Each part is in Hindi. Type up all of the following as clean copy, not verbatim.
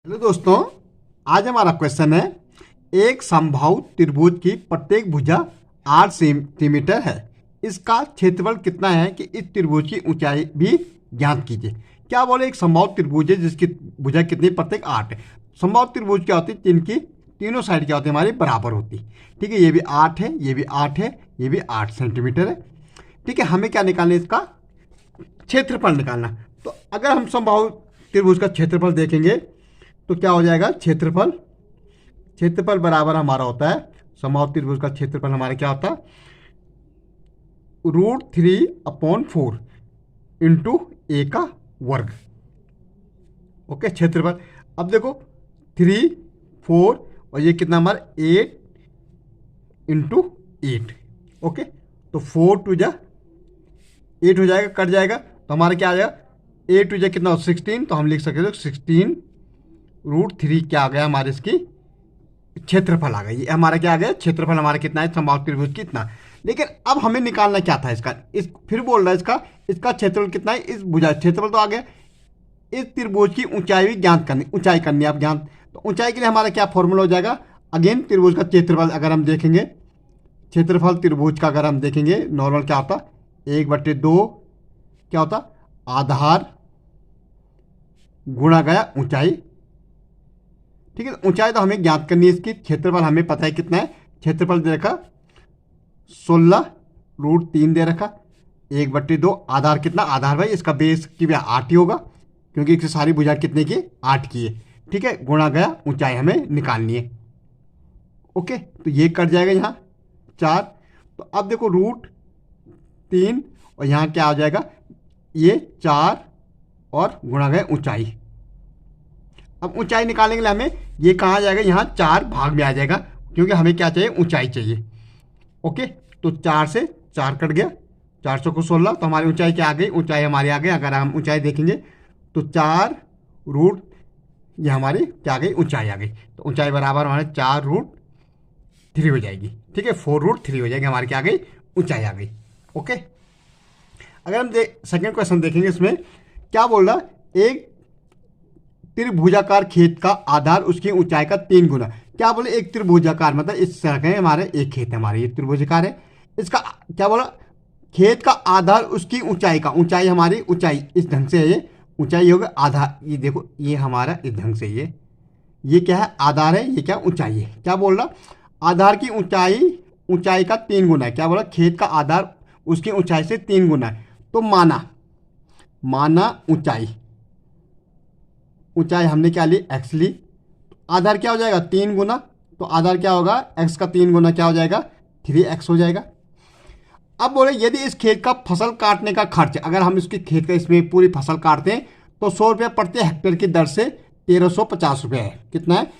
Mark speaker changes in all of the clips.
Speaker 1: हेलो दोस्तों, आज हमारा क्वेश्चन है एक समबाहु त्रिभुज की प्रत्येक भुजा 8 सेंटीमीटर है। इसका क्षेत्रफल कितना है कि इस त्रिभुज की ऊंचाई भी ज्ञात कीजिए। क्या बोले, एक समबाहु त्रिभुज है जिसकी भुजा कितनी, प्रत्येक 8 है। समबाहु त्रिभुज क्या होती है, जिनकी तीनों साइड क्या होती है, हमारी बराबर होती। ठीक है, ये भी 8 है, ये भी 8 है, ये भी 8 सेंटीमीटर है। ठीक है, हमें क्या निकालना है, इसका क्षेत्रफल निकालना। तो अगर हम समबाहु त्रिभुज का क्षेत्रफल देखेंगे तो क्या हो जाएगा, क्षेत्रफल क्षेत्रफल बराबर हमारा होता है, समबाहु त्रिभुज का क्षेत्रफल हमारा क्या होता है, √3/4 इंटू ए का वर्ग। ओके, क्षेत्रफल। अब देखो 3, 4 और ये कितना हमारा 8 इंटू 8। ओके, तो 4 टू जा 8 हो जाएगा, कट जाएगा, तो हमारा क्या आ जाएगा, 8 टू जा कितना हो 16, तो हम लिख सकते हो 16√3 क्या आ गया हमारे, इसकी क्षेत्रफल आ गई। ये हमारा क्या आ गया, क्षेत्रफल हमारा कितना है समबाहु त्रिभुज कितना। लेकिन अब हमें निकालना क्या था इसका, इस फिर बोल रहा है इसका क्षेत्रफल कितना है, इस भुजा क्षेत्रफल तो आ गया, इस त्रिभुज की ऊंचाई भी ज्ञात करनी, ऊंचाई करनी है आप ज्ञात। तो ऊंचाई के लिए हमारा क्या फॉर्मूला हो जाएगा, अगेन त्रिभुज का क्षेत्रफल अगर हम देखेंगे, क्षेत्रफल त्रिभुज का अगर हम देखेंगे नॉर्मल क्या होता, 1/2 क्या होता, आधार गुणा गया ऊंचाई। ठीक है, ऊंचाई तो हमें ज्ञात करनी है इसकी, क्षेत्रफल हमें पता है कितना है, क्षेत्रफल दे रखा 16√3 दे रखा, 1/2 आधार कितना, आधार भाई इसका बेस की भी 8 ही होगा, क्योंकि इसकी सारी भुजा कितने की, 8 की है। ठीक है, गुणा गया ऊंचाई हमें निकालनी है। ओके, तो ये कट जाएगा यहाँ 4। तो अब देखो √3 और यहाँ क्या आ जाएगा, ये 4 और गुणा गया ऊंचाई। अब ऊंचाई निकालने के लिए हमें ये कहाँ आ जाएगा, यहाँ 4 भाग में आ जाएगा, क्योंकि हमें क्या चाहिए, ऊंचाई चाहिए। ओके, तो 4 से 4 कट गया, 400 को 16, तो हमारी ऊंचाई क्या आ गई, ऊंचाई हमारी आ गई। अगर हम ऊंचाई देखेंगे तो 4 ये हमारी क्या आ गई, ऊंचाई आ गई। तो ऊंचाई बराबर हमारे 4√3 हो जाएगी। ठीक है, 4√3 हो जाएगी, हमारी क्या आ गई, ऊंचाई आ गई। ओके, अगर हम सेकेंड क्वेश्चन देखेंगे, इसमें क्या बोल रहा, एक त्रिभुजाकार खेत का आधार उसकी ऊंचाई का 3 गुना। क्या बोले, एक त्रिभुजाकार मतलब इस तरह का है, हमारे एक खेत है, हमारे ये त्रिभुजाकार है, इसका क्या बोला, खेत का आधार उसकी ऊंचाई का, ऊंचाई हमारी ऊंचाई इस ढंग से है, ये ऊंचाई होगा आधार, ये देखो ये हमारा इस ढंग से, ये क्या है, आधार है, ये क्या ऊंचाई है। क्या बोल रहा, आधार की ऊंचाई का 3 गुना है। क्या बोला, खेत का आधार उसकी ऊंचाई से 3 गुना है। तो माना ऊंचाई हमने क्या ली, एक्स ली, आधार क्या हो जाएगा 3 गुना, तो आधार क्या होगा, एक्स का 3 गुना क्या हो जाएगा, 3x हो जाएगा। अब बोले यदि इस खेत का फसल काटने का खर्च, अगर हम इसकी खेत का इसमें पूरी फसल काटते हैं तो 100 रुपये प्रति हेक्टेयर की दर से 1350 रुपये है। कितना है,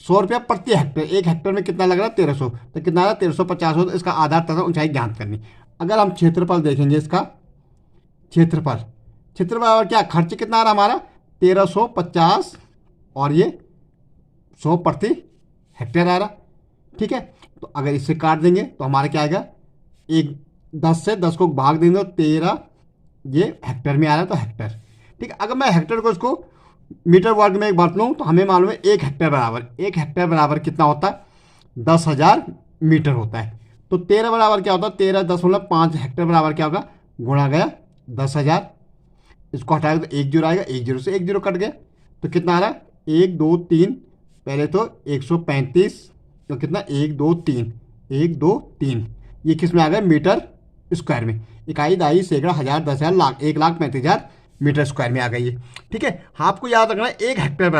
Speaker 1: 100 रुपया प्रति हेक्टेयर, एक हेक्टेयर में कितना लग रहा है, 1300, तो कितना आ रहा है 1350 हो। तो इसका आधार तथा ऊंचाई ज्ञात करनी। अगर हम क्षेत्रफल देखेंगे, इसका क्षेत्रफल और क्या, खर्च कितना आ रहा हमारा 1350 और ये 100 प्रति हेक्टेयर आ रहा। ठीक है, तो अगर इससे काट देंगे तो हमारा क्या आएगा, 10 से 10 को भाग देंगे तो 13, ये हेक्टेयर में आ रहा है, तो हेक्टेयर। ठीक है, अगर मैं हेक्टेयर को इसको मीटर वर्ग में बदल लूँ तो हमें मालूम है 1 हेक्टेयर बराबर कितना होता है, 10,000 मीटर होता है। तो 13 बराबर क्या होता है, 13.5 हेक्टेयर बराबर क्या होगा, गुणा गया 10,000। इसको हटाएगा तो 1 जीरो आएगा, 1 जीरो से 1 जीरो कट गया, तो कितना आ रहा है 1 2 3, पहले तो 135, तो कितना 1 2 3, 1 2 3, ये किस में आ गया, मीटर स्क्वायर में। इकाई, दहाई, सैकड़ा, हज़ार, 10,000, लाख, 1,35,000 मीटर स्क्वायर में आ गई है। ठीक है, आपको याद रखना 1 हेक्टेयर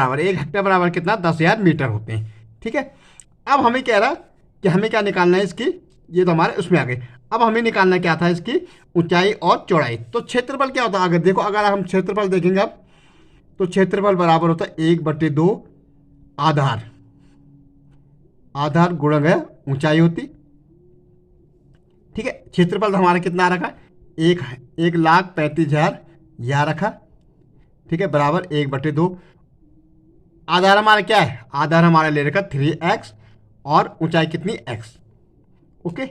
Speaker 1: बराबर कितना, 10,000 मीटर होते हैं। ठीक है, अब हमें कह रहा कि हमें क्या निकालना है इसकी, ये तो हमारे उसमें आ गए। अब हमें निकालना क्या था, इसकी ऊंचाई और चौड़ाई। तो क्षेत्रफल क्या होता है, अगर देखो, अगर हम क्षेत्रफल देखेंगे अब, तो क्षेत्रफल बराबर होता है 1/2 आधार गुणा गया ऊंचाई होती। ठीक है, क्षेत्रफल हमारा कितना रखा, 1,35,000 यह रखा। ठीक है, बराबर 1/2, आधार हमारा क्या है, आधार हमारा ले रखा 3x और ऊंचाई कितनी, x। ओके,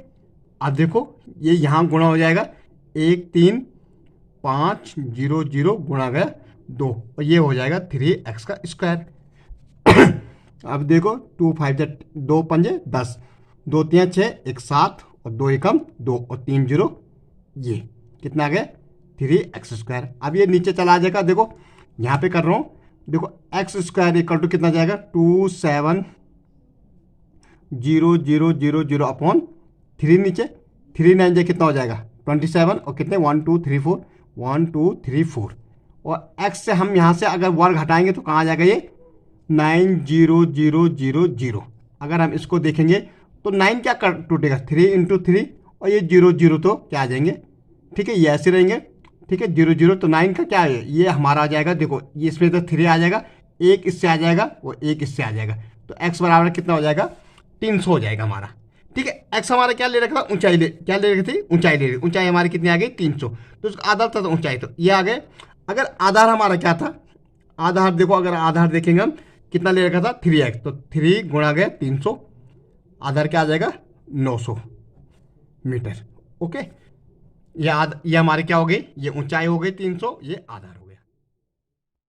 Speaker 1: अब देखो ये यहाँ गुणा हो जाएगा, 1,3,5,0,0 गुणा गया 2, और ये हो जाएगा 3x का स्क्वायर। अब देखो 2 5 2 पंजे 10, 2 3 6, 1 7 और 2 एकम 2 और 3 जीरो, ये कितना आ गया 3x²। अब ये नीचे चला जाएगा, देखो यहाँ पे कर रहा हूँ, देखो x² इक्वल टू कितना जाएगा 27000 अपॉन 3, नीचे 3 9 जाए कितना हो जाएगा 27 और कितने 1 2 3 4 1 2 3 4 और x से हम यहाँ से अगर वर्ग हटाएंगे तो कहाँ आ जाएगा ये 90000। अगर हम इसको देखेंगे तो 9 क्या कर टूटेगा 3 × 3 और ये 0 तो क्या आ जाएंगे, ठीक है, ये ऐसे रहेंगे, ठीक है 0 तो 9 का क्या है ये हमारा आ जाएगा, देखो ये इसमें तो 3 आ जाएगा, एक इससे आ जाएगा वो एक इससे आ जाएगा, तो x बराबर कितना हो जाएगा 300 हो जाएगा हमारा, ठीक है। x हमारा क्या ले रखा था ऊंचाई क्या ले रखी थी ऊंचाई ले रखी, ऊंचाई हमारी कितनी आ गई 300, तो उसका आधार था तो ऊंचाई, तो ये आ गए। अगर आधार हमारा क्या था, आधार देखो अगर आधार देखेंगे हम कितना ले रखा था 3x, तो 3 गुणा गए 300, आधार क्या आ जाएगा 900 मीटर। ओके, ये हमारे क्या हो गई, ये ऊंचाई हो गई 300, ये आधार।